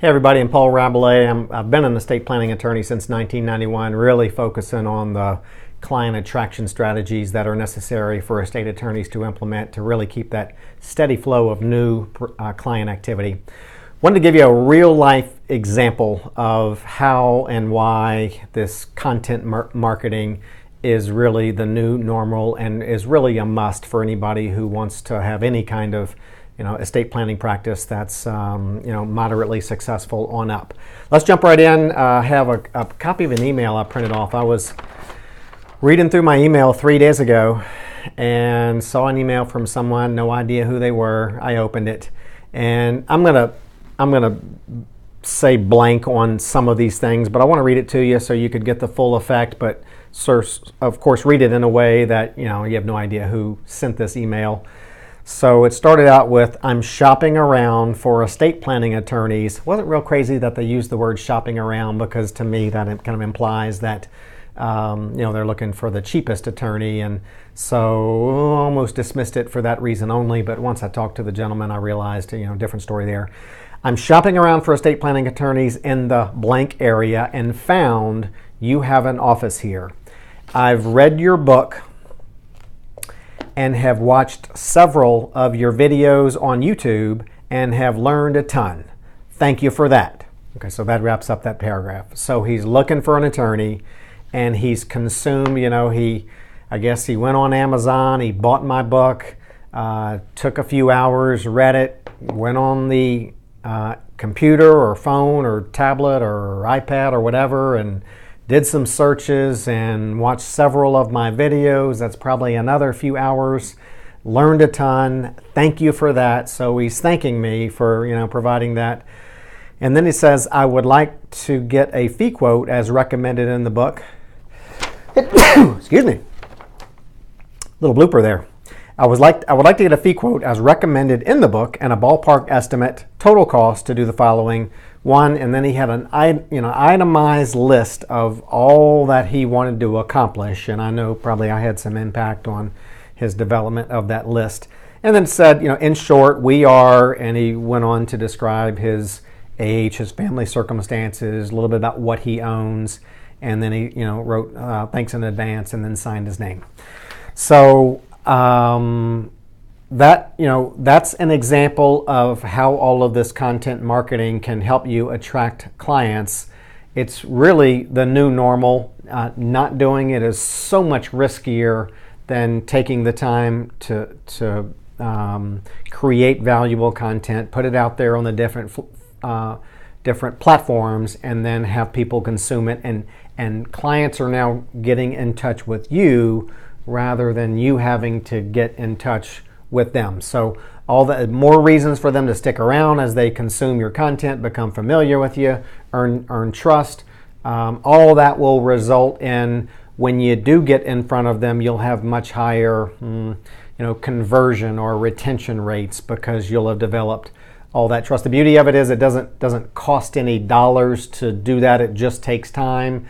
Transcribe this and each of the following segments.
Hey everybody, I'm Paul Rabelais. I've been an estate planning attorney since 1991, really focusing on the client attraction strategies that are necessary for estate attorneys to implement to really keep that steady flow of new client activity. Wanted to give you a real life example of how and why this content marketing is really the new normal and is really a must for anybody who wants to have any kind of estate planning practice that's moderately successful on up. Let's jump right in. I have a copy of an email I printed off. I was reading through my email 3 days ago and saw an email from someone, no idea who they were. I opened it, and I'm gonna say blank on some of these things, but I want to read it to you so you could get the full effect. But of course, read it in a way that you have no idea who sent this email. So it started out with, I'm shopping around for estate planning attorneys. Wasn't real crazy that they used the word shopping around, because to me that kind of implies that they're looking for the cheapest attorney, and so almost dismissed it for that reason only. But once I talked to the gentleman, I realized different story there. I'm shopping around for estate planning attorneys in the blank area and found you have an office here. I've read your book and have watched several of your videos on YouTube and have learned a ton. Thank you for that. Okay, so that wraps up that paragraph. So he's looking for an attorney, and he's consumed, I guess he went on Amazon, he bought my book, took a few hours, read it, went on the computer or phone or tablet or iPad or whatever, and did some searches and watched several of my videos. That's probably another few hours. Learned a ton. Thank you for that. So he's thanking me for providing that. And then he says, I would like to get a fee quote as recommended in the book. Excuse me. Little blooper there. I would like to get a fee quote as recommended in the book and a ballpark estimate total cost to do the following. One, and then he had an itemized list of all that he wanted to accomplish, and I know probably I had some impact on his development of that list. And then said, in short, we are, and he went on to describe his age, his family circumstances, a little bit about what he owns, and then he wrote thanks in advance and then signed his name. So that's an example of how all of this content marketing can help you attract clients. It's really the new normal. Not doing it is so much riskier than taking the time to create valuable content, put it out there on the different platforms, and then have people consume it. And clients are now getting in touch with you rather than you having to get in touch with them. So all the more reasons for them to stick around as they consume your content, become familiar with you, earn trust. All that will result in, when you do get in front of them, you'll have much higher conversion or retention rates, because you'll have developed all that trust. The beauty of it is it doesn't cost any dollars to do that. It just takes time.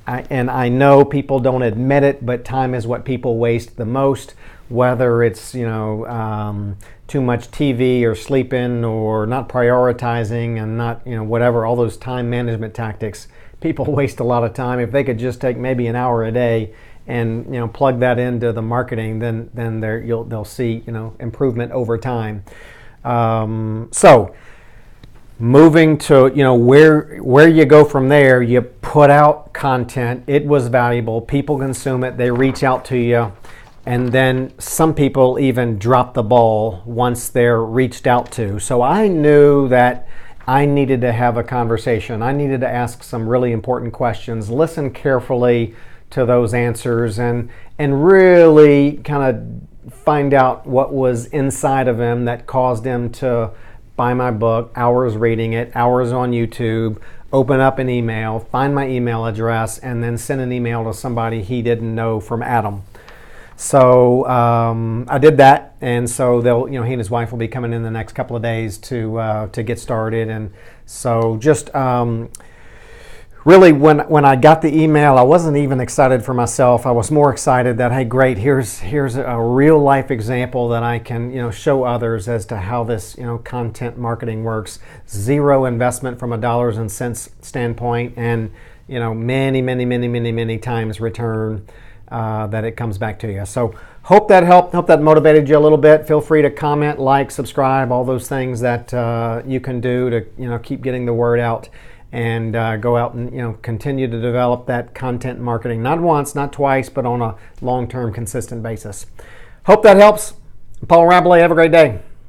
And I know people don't admit it, but time is what people waste the most. Whether it's too much TV or sleeping or not prioritizing and not whatever, all those time management tactics, people waste a lot of time. If they could just take maybe an hour a day and plug that into the marketing, then they'll see improvement over time. So moving to where you go from there, you put out content. It was valuable. People consume it. They reach out to you. And then some people even drop the ball once they're reached out to. So I knew that I needed to have a conversation. I needed to ask some really important questions, listen carefully to those answers, and really kind of find out what was inside of him that caused him to buy my book, hours reading it, hours on YouTube, open up an email, find my email address, and then send an email to somebody he didn't know from Adam. So I did that, and so he and his wife will be coming in the next couple of days to get started. And so just really, when I got the email, I wasn't even excited for myself. I was more excited that, hey, great, here's a real life example that I can show others as to how this content marketing works. Zero investment from a dollars and cents standpoint, and many times return that it comes back to you. So hope that helped. Hope that motivated you a little bit. Feel free to comment, like, subscribe, all those things that you can do to keep getting the word out. And go out and continue to develop that content marketing, not once, not twice, but on a long-term, consistent basis. Hope that helps. Paul Rabelais, have a great day.